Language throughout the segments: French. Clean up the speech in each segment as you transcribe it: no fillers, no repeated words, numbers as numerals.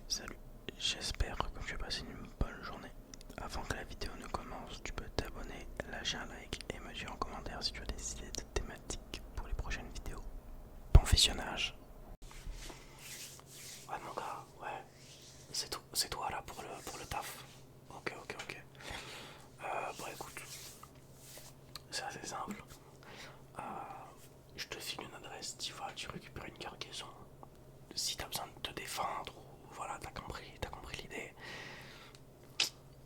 Salut, j'espère que tu as passé une bonne journée. Avant que la vidéo ne commence, tu peux t'abonner, lâcher un like et me dire en commentaire si tu as des idées de thématiques pour les prochaines vidéos. Bon visionnage. Ouais mon gars, ouais, c'est toi là pour le taf. Ok. Bah écoute, c'est assez simple. Euh, je te file une adresse, tu vas, tu récupères une cargaison. Si t'as besoin de te défendre, ou voilà, t'as compris l'idée,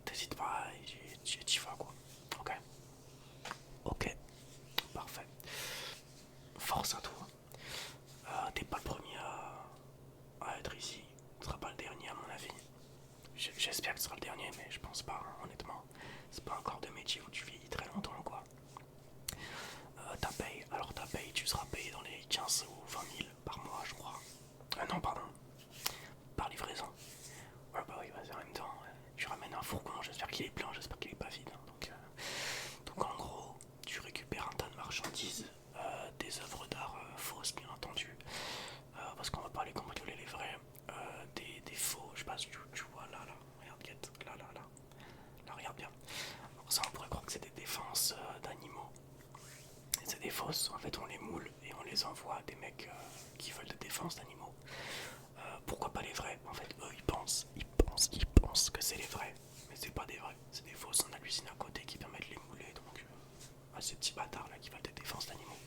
t'hésites pas, t'y vas quoi. Ok, ok, parfait. Force à toi. T'es pas le premier à être ici. Tu seras pas le dernier à mon avis. J'espère que ce sera le dernier, mais je pense pas, hein, honnêtement. C'est pas encore de métier où tu vis très longtemps, quoi. Ta paye, tu seras payé dans les 15 ou 20 000 par mois, je crois. Non, pardon, par livraison. Ouais, bah oui, vas-y, en même temps, tu ramènes un fourgon, j'espère qu'il est plein, j'espère qu'il est pas vide, hein. Donc en gros, tu récupères un tas de marchandises, des œuvres d'art fausses, bien entendu, parce qu'on va pas aller cambrioler les vrais, des faux, je sais pas si tu vois là, regarde, Guette, là, regarde bien. Alors ça, on pourrait croire que c'est des défenses d'animaux. C'est des fausses, en fait on les moule et on les envoie à des mecs qui veulent des défenses d'animaux. Pourquoi pas les vrais? En fait eux ils pensent que c'est les vrais, mais c'est pas des vrais, c'est des fausses, on a l'usine à côté qui permet de les mouler, donc à ces petits bâtards là qui veulent des défenses d'animaux.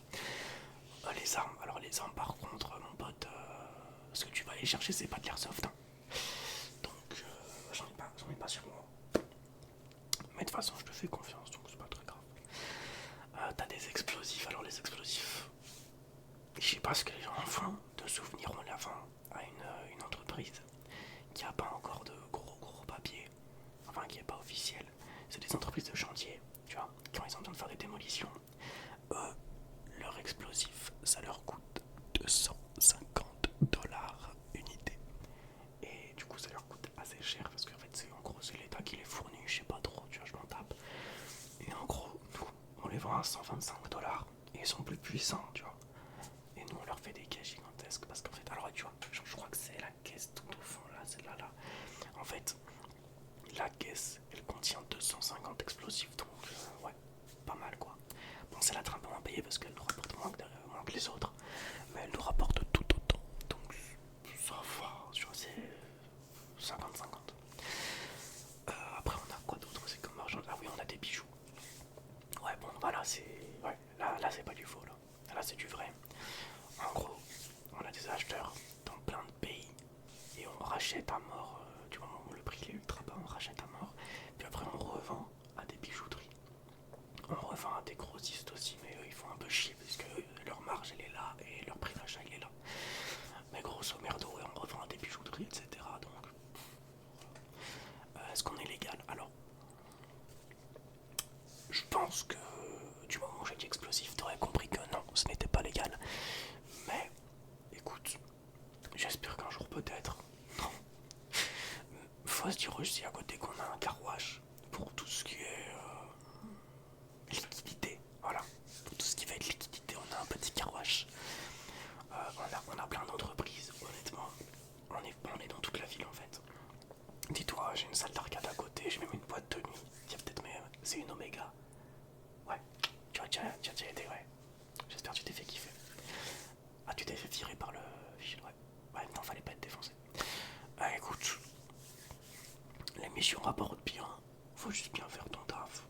Les armes, alors les armes par contre mon pote, ce que tu vas aller chercher c'est pas de l'airsoft, hein. Donc j'en ai pas sur moi. Mais de toute façon je te fais confiance donc c'est pas très grave. T'as des explosifs, alors les explosifs, je sais pas ce que les gens en font, de souvenirs on la vend à une entreprise qui a pas encore de gros papiers, enfin qui est pas officiel. C'est des entreprises de chantier, tu vois, quand ils ont besoin de faire des démolitions. Eux, leur explosif, ça leur coûte 250 $ unité. Et du coup, ça leur coûte assez cher parce qu'en fait, c'est en gros, c'est l'État qui les fournit, je sais pas trop, tu vois, je m'en tape. Et en gros, nous, on les vend à 125 $ et ils sont plus puissants, tu vois. Et nous, on leur fait des caisses gigantesques parce qu'en fait, alors tu vois, je crois que c'est la caisse tout au fond là, celle-là là. En fait, la caisse, elle contient 250 explosifs, donc ouais, pas mal quoi. Bon, c'est la train un peu moins payée parce qu'elle nous rapporte moins que les autres, mais elle nous rapporte tout autant, donc ça va, tu vois, c'est 50-50. Après, on a quoi d'autre? C'est comme argent. Ah oui, on a des bijoux. Ouais, bon, voilà, c'est. Ouais, là c'est pas du faux, là. Là, c'est du vrai. En gros, on a des acheteurs dans plein de pays et on rachète à mort. Du moment où le prix est ultra bas, on rachète à mort. Puis après, on revend à des bijouteries. On revend à des grossistes aussi, mais eux, ils font un peu chier parce que leur marge, elle est là et leur prix d'achat, il est là. Mais grosso merdo, ouais, on revend à des bijouteries, etc. Donc, est-ce qu'on est légal? Alors, je pense que du moment où j'ai dit explosif, t'aurais compris que non, ce n'était pas légal. Mais écoute, j'espère qu'un jour peut-être. Non. Faut se dire aussi à côté qu'on a un carouage pour tout ce qui est liquidité. Voilà. Pour tout ce qui va être liquidité, on a un petit carouage. On a plein d'entreprises, honnêtement. On est dans toute la ville en fait. Dis-toi, j'ai une salle d'arcade à côté, j'ai même une boîte de nuit. Tiens, peut-être même. C'est une Omega. Ouais. Tu as déjà été, ouais. J'espère que tu t'es fait kiffer. Ah, tu t'es fait virer par le vigile, ouais. Ouais, non, fallait pas être défoncé. Ah, écoute, les missions rapportent bien. Faut juste bien faire ton taf.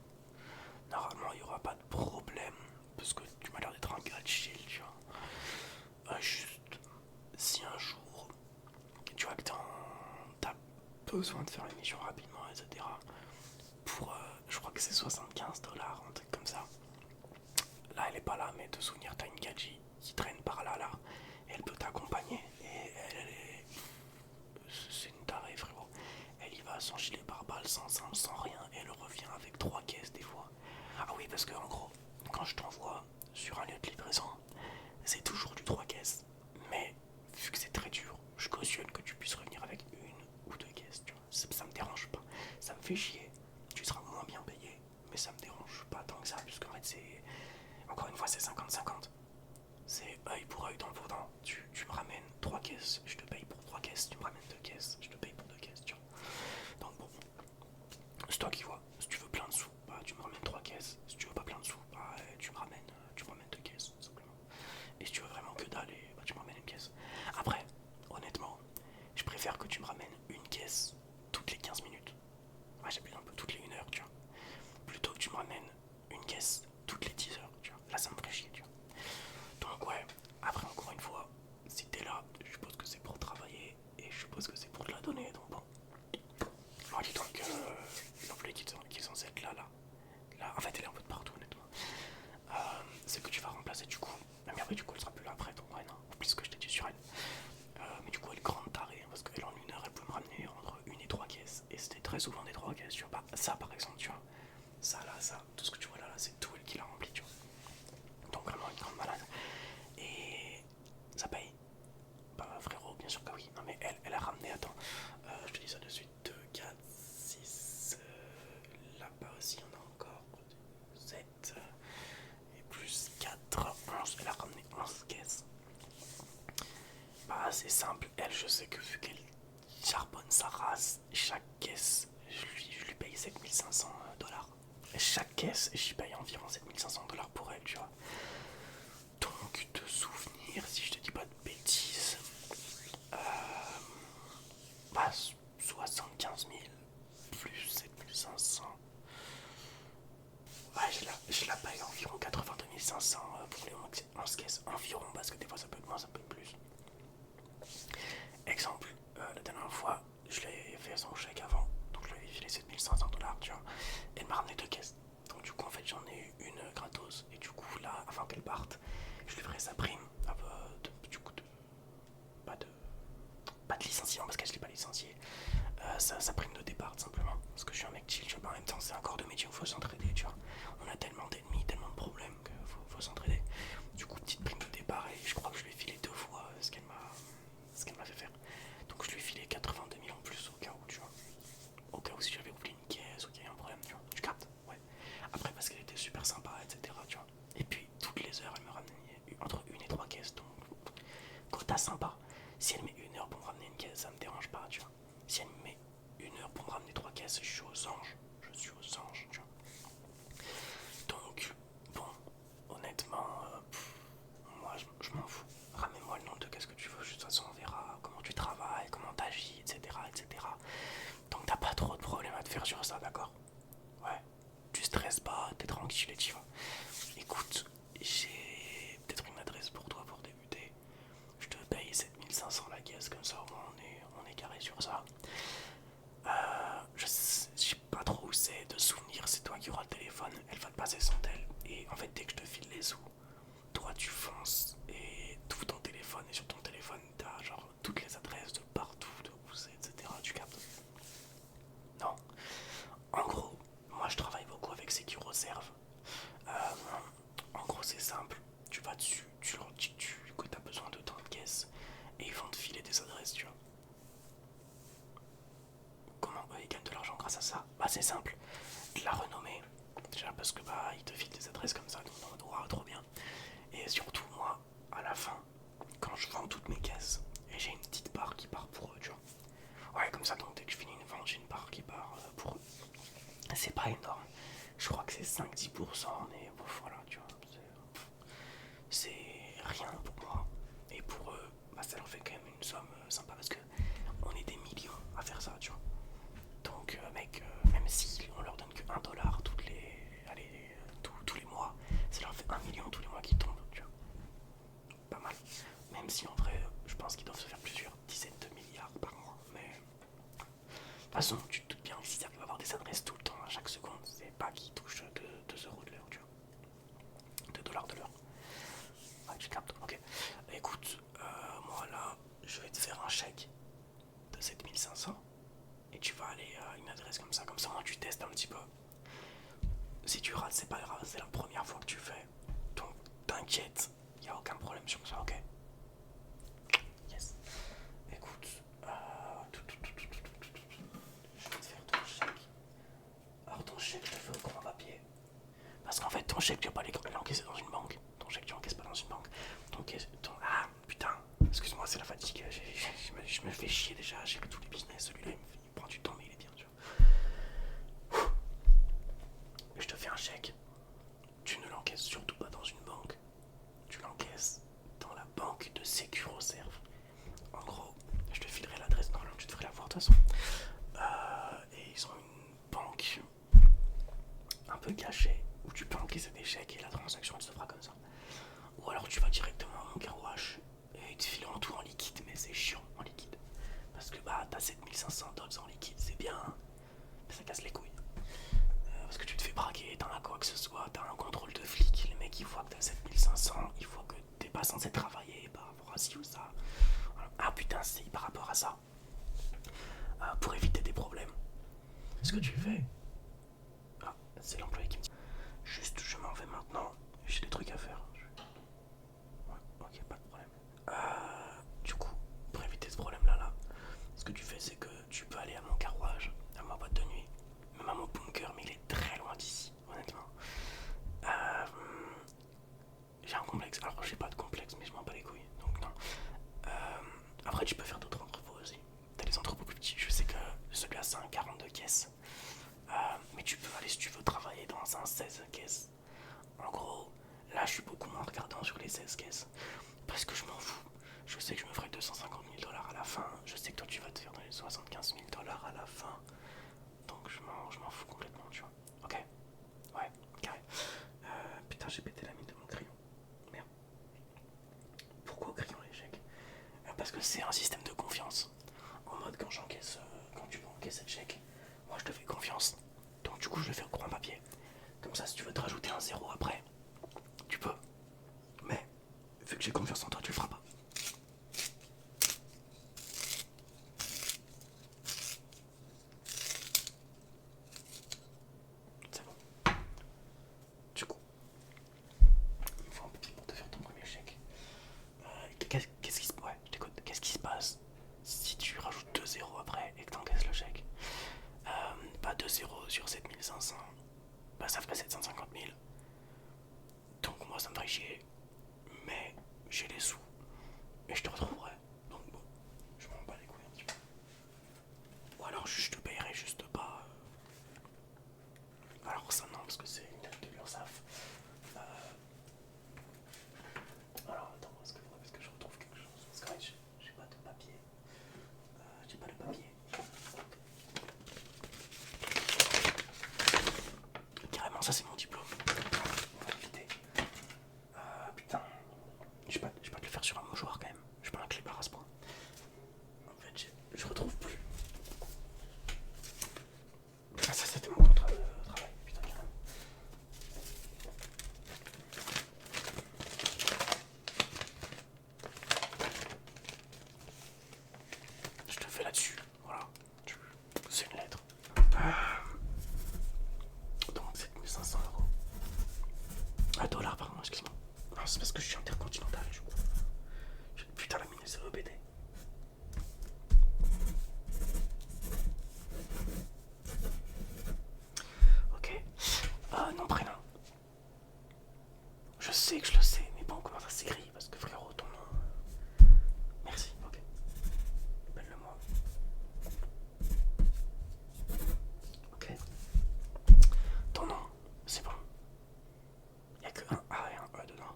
Normalement, il n'y aura pas de problème. Parce que tu m'as l'air d'être un gars de chill, tu vois. Juste, si un jour, tu vois que t'as besoin de faire une mission rapidement, etc. Pour, je crois que c'est 75 $, un truc comme ça. Là, elle est pas là, mais de souvenir, t'as une gadji qui traîne par là, là. Et elle peut t'accompagner. Et elle est. C'est une tarée, frérot. Elle y va sans gilet pare-balles, sans rien. Et elle revient avec 3 caisses des fois. Ah oui, parce que en gros, quand je t'envoie sur un lieu de livraison, c'est toujours du 3 caisses. Mais vu que c'est très dur, je cautionne que tu puisses revenir avec une ou deux caisses, tu vois. Ça me dérange pas. Ça me fait chier. Tu seras moins bien payé, mais ça me dérange pas tant que ça, puisqu'en fait c'est. Encore une fois, c'est 50-50. C'est œil pour œil, dent pour dent. Tu me ramènes 3 caisses, je te paye pour 3 caisses. Tu me ramènes 2 caisses, je te paye préfère que tu me ramènes une caisse toutes les 15 minutes. Ouais, j'abuse un peu, toutes les 1 heure, tu vois. Plutôt que tu me ramènes une caisse toutes les 10 heures, tu vois. Là, ça me ferait chier, tu vois. Donc, ouais, après, encore une fois, si t'es là, je suppose que c'est pour travailler et je suppose que c'est pour te la donner, donc bon. Alors, dis donc, l'employé qui est censé être là, en fait, elle est un peu de partout, honnêtement. C'est que tu vas remplacer du coup. Mais après, du coup, elle sera plus là après, donc ouais, non, oublie ce que je t'ai dit sur elle. Mais du coup, elle est grande tarée, hein, parce qu'elle en 1 heure, elle peut me ramener entre 1 et 3 caisses. Et c'était très souvent des 3 caisses, tu vois. Bah, ça, par exemple, tu vois. Ça, là, ça, tout ce que tu vois là, c'est tout elle qui l'a rempli, tu vois. Donc, vraiment, une grande malade. Et ça paye. Bah, frérot, bien sûr que oui. Non, mais elle a ramené, attends, je te dis ça de suite. 2, 4, 6. Là-bas aussi, on a encore 7. Et plus 4, 11. Elle a ramené 11 caisses. Bah, c'est simple. Elle, je sais que vu qu'elle charbonne sa race, chaque caisse, je lui paye 7500 $. Et chaque caisse, j'y paye environ 7500 $ pour elle, tu vois. Donc, de souvenir, si je te dis pas de bêtises, bah, 75 000 plus 7500. Ouais, je la paye environ 82 500 pour les 11 caisses. Environ, parce que des fois ça peut être moins, ça peut être plus. Exemple, la dernière fois, je l'ai fait son chèque avant, donc je lui avais filé 7500 $, tu vois. Elle m'a ramené 2 caisses. Donc du coup, en fait, j'en ai eu une gratos. Et du coup, là, avant qu'elle parte, je lui ferai sa prime. Du coup, pas de licenciement, parce qu'elle je l'ai pas licenciée. Sa prime de départ, tout simplement. Parce que je suis un mec chill, tu vois. En même temps, c'est un corps de métier où il faut s'entraider, tu vois. On a tellement d'ennemis, tellement de problèmes qu'il faut s'entraider. Du coup, petite prime de départ, et je crois que je lui ai filé 2 fois ce qu'elle m'a fait faire. Donc je lui ai filé 82 000 en plus au cas où, tu vois. Au cas où si j'avais oublié une caisse ou qu'il y a un problème, tu vois. Tu captes? Ouais. Après, parce qu'elle était super sympa, etc., tu vois. Et puis, toutes les heures, elle me ramenait entre 1 et 3 caisses. Donc, quota sympa. Si elle met 1 heure pour me ramener une caisse, ça me dérange pas, tu vois. Si elle me met 1 heure pour me ramener 3 caisses, je suis aux anges. Je suis aux anges, tu vois. Donc, bon, honnêtement, moi je m'en fous. Ramène-moi le nombre de caisses que tu veux, de toute façon on verra comment tu travailles, comment t'agis, etc., etc. Donc t'as pas trop de problème à te faire sur ça, d'accord? Ouais, tu stresses pas, t'es tranquille et tu vas. Écoute, j'ai peut-être une adresse pour toi pour débuter. Je te paye 7500 la caisse, comme ça au moins on est carré sur ça. Je sais pas trop où c'est, de souvenir, c'est toi qui auras le téléphone, elle va te passer son tel. Et en fait, dès que je te file les sous, toi tu fonces et tout ton téléphone, et sur ton téléphone, t'as genre toutes les adresses de partout, de où c'est, etc. Tu captes? Non. En gros, moi je travaille beaucoup avec SecuroServe. En gros, c'est simple. Tu vas dessus, tu leur dis que tu as besoin de tant de caisses et ils vont te filer des adresses, tu vois. Comment ils gagnent de l'argent grâce à ça? Bah, c'est simple. De la renommée. Déjà parce que bah, ils te filent des adresses comme ça, donc on aura trop bien. Et surtout, moi, à la fin, quand je vends toutes mes caisses, et j'ai une petite part qui part pour eux, tu vois. Ouais, comme ça, donc dès que je finis une vente, j'ai une part qui part pour eux. C'est pas énorme. Je crois que c'est 5-10%, mais bon, voilà, tu vois. C'est rien pour moi. Et pour eux, bah, ça leur fait quand même une somme sympa parce que on est des millions à faire ça, tu vois. Donc, mec, même si on leur donne que 1 $ tous les mois, ça leur fait 1 million tous les mois qui tombent, tu vois. Pas mal. Même si en vrai, je pense qu'ils doivent se faire plusieurs dizaines de milliards par mois. Mais de toute façon, tu te doutes bien que si t'arrives à avoir des adresses tout le temps, à chaque seconde, c'est pas qu'ils touchent 2 € de l'heure, tu vois. 2 $ de l'heure. Ouais, tu captes, ok. Écoute, moi là, je vais te faire un chèque de 7500 et tu vas aller à une adresse comme ça moi tu testes un petit peu. Si tu rates, c'est pas grave, c'est la première fois que tu fais. Donc t'inquiète, y a aucun problème sur ça, ok? Yes. Écoute, je vais te faire ton chèque. Alors ton chèque, je te fais au grand papier. Parce qu'en fait, ton chèque, tu vas pas l'encaisser dans une banque. Ton chèque, tu l'encaisses pas dans une banque. Ah, putain, excuse-moi, c'est la fatigue. Je me fais chier déjà à gérer tous les business. Celui-là, il prend du temps, mais il est bien, tu vois. Je te fais un chèque. Tu ne l'encaisses surtout pas dans une banque. Tu l'encaisses dans la banque de SecuroServe. En gros, je te filerai l'adresse. Non, toute façon. Et ils ont une banque un peu cachée où tu peux encaisser des chèques et la transaction elle se fera comme ça. Ou alors tu vas directement à mon carouage et ils te filent en tout en liquide, mais c'est chiant en liquide. Parce que bah t'as 7500 $ en liquide, c'est bien, mais ça casse les couilles. Parce que tu te fais braquer, t'as un quoi que ce soit, t'as un contrôle de flic, les mecs ils voient que t'as 7500, ils voient que t'es pas censé travailler par rapport à ci ou ça. Voilà. Ah putain, si, par rapport à ça. Pour éviter des problèmes. Ce que tu fais. Ah, c'est l'employé qui me dit. Juste, je m'en vais maintenant, j'ai des trucs à faire. Ouais, ok, pas de problème. Du coup, pour éviter ce problème-là, ce que tu fais, c'est que tu peux aller à mon carouage, à ma boîte de nuit, même à mon bunker, mais il est très loin d'ici, honnêtement. J'ai un complexe, alors j'ai pas de complexe, mais je m'en bats les couilles, donc non. Après, tu peux faire d'autres entrepôts aussi. T'as des entrepôts plus petits, je sais que celui-là c'est un 42 caisses. Mais tu peux aller si tu veux travailler dans un 16 caisses. En gros, là je suis beaucoup moins regardant sur les 16 caisses. Parce que je m'en fous. Je sais que je me ferai 250 000 $ à la fin. Je sais que toi tu vas te faire dans les 75 000 $ à la fin. Donc je m'en fous complètement, tu vois. Ok. Ouais, carré. Putain, j'ai pété la mine de mon crayon. Merde. Pourquoi au crayon l'échec? Parce que c'est un système de confiance. En mode quand j'encaisse, quand tu vas encaisser le chèque, moi je te fais confiance. Donc du coup je le fais au courant papier. Comme ça si tu veux te rajouter un zéro après, tu peux. Mais vu que j'ai confiance en toi, tu le feras pas. C'est bon. Du coup, il me faut un papier pour te faire ton premier chèque. Qu'est-ce qui se passe? Ouais, je t'écoute. Qu'est-ce qui se passe si tu rajoutes 2 zéros après et que t'encaisses le chèque? Bah 2 zéros sur 7500, bah ça ferait 750 000. Donc moi ça me ferait chier. Mais j'ai les sous et je te retrouverai. Donc bon, je m'en bats les couilles un petit peu. Ou alors je te payerai juste pas. Alors ça non, parce que c'est une date de l'URSSAF. Alors attends, est-ce que je retrouve quelque chose? Parce que ouais, j'ai pas de papier. J'ai pas de papier. Carrément, ça c'est mon diplôme. On va éviter. Putain. Je vais pas te le faire sur un mouchoir quand même. Je suis pas un clébard à ce point. En fait, je retrouve plus. Ah, ça c'était mon contrat de travail. Putain, carrément. Je te fais là-dessus. Voilà. C'est une lettre. Donc 7500 €. Dollars, pardon, excuse-moi. Non, c'est parce que je suis intercontinental, je crois. Putain, la mine, elle s'est répétée. Ok. Nom, prénom. Je sais que je le sais, mais bon, comment ça s'écrit? Parce que frérot, ton nom. Merci, ok. Appelle-le-moi. Ok. Ton nom, c'est bon. Y'a que un A et un E dedans.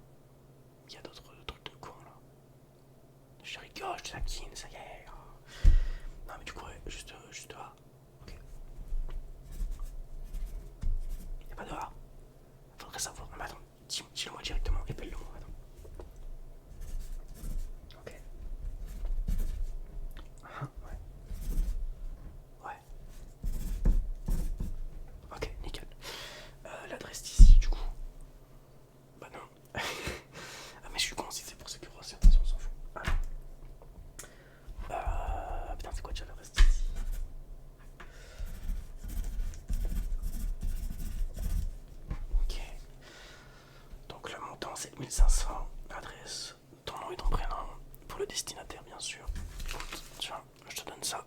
Y'a d'autres trucs de con là. Je rigole, je te taquine, ça y est. Non mais du coup, ouais, juste A. Ok. Y'a pas de A. Faudrait savoir. Non mais attends, dis-le-moi directement, épelle-le-moi. Attends. Ok. Ouais. Ouais. Ok, nickel. L'adresse d'ici, du coup. Bah non. Ah mais je suis con, si c'est pour sécuriser, attention, on s'en fout. Putain, c'est quoi déjà l'adresse d'ici? Ok. Donc le montant 7500, l'adresse, ton nom et ton prénom, pour le destinataire bien sûr. Écoute, tiens, je te donne ça.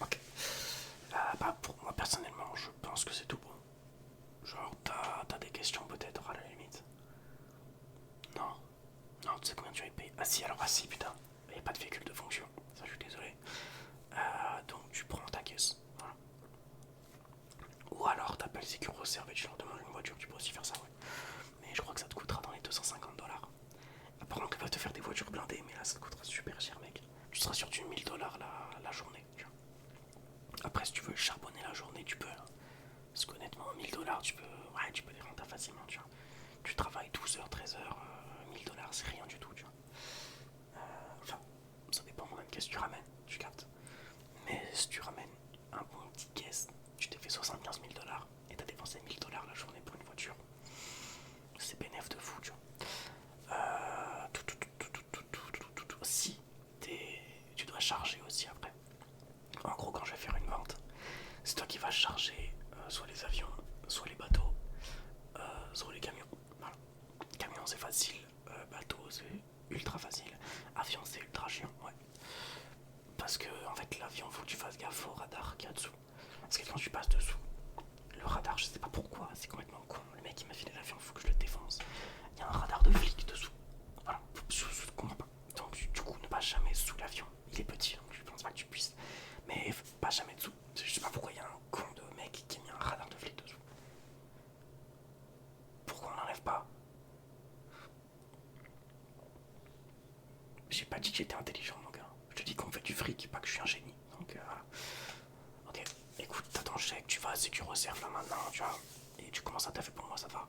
Ok. Bah pour moi personnellement, je pense que c'est tout bon. Genre, t'as des questions peut-être à la limite? Non. Non, tu sais combien tu as payé? Ah si, alors ah si, putain. Il n'y a pas de véhicule de fonction. Ça, je suis désolé. Donc tu prends ta caisse. Voilà. Ou alors t'appelles Sécuro Serve et tu leur demandes une voiture. Tu peux aussi faire ça, ouais. 12h, 13h, 1000 $, c'est rien du tout, tu vois. Enfin, ça dépend quand même qu'est-ce que tu ramènes, tu captes. Mais si tu ramènes un bon petit caisse, tu t'es fait 75 000 $ et t'as dépensé 1000 $ la journée pour une voiture, c'est bénéf de fou, tu vois. Si tu dois charger aussi après. En gros, quand je vais faire une vente, c'est toi qui vas charger soit les avions, soit les bateaux, soit les camions. Voilà. Camion c'est facile, bateau c'est ultra facile, avion c'est ultra chiant, ouais. Parce que en fait l'avion faut que tu fasses gaffe au radar qu'il y a dessous. Parce que quand tu passes dessous, le radar, je sais pas pourquoi, c'est complètement con. Le mec il m'a filé l'avion, faut que je le défonce. Il y a un radar de flic dessous. Voilà, je comprends pas. Donc du coup ne passe jamais sous l'avion. Il est petit donc je pense pas que tu puisses. Mais pas jamais dessous. Je sais pas pourquoi il y a un con de mec qui a mis un radar de flic dessous. Pourquoi on n'enlève pas? J'ai pas dit que j'étais intelligent mon gars. Je te dis qu'on fait du fric, pas que je suis un génie. Donc voilà. Ok, écoute, t'as ton chèque, tu vas à Sécurreserve là maintenant, tu vois. Et tu commences à taffer pour moi, ça va.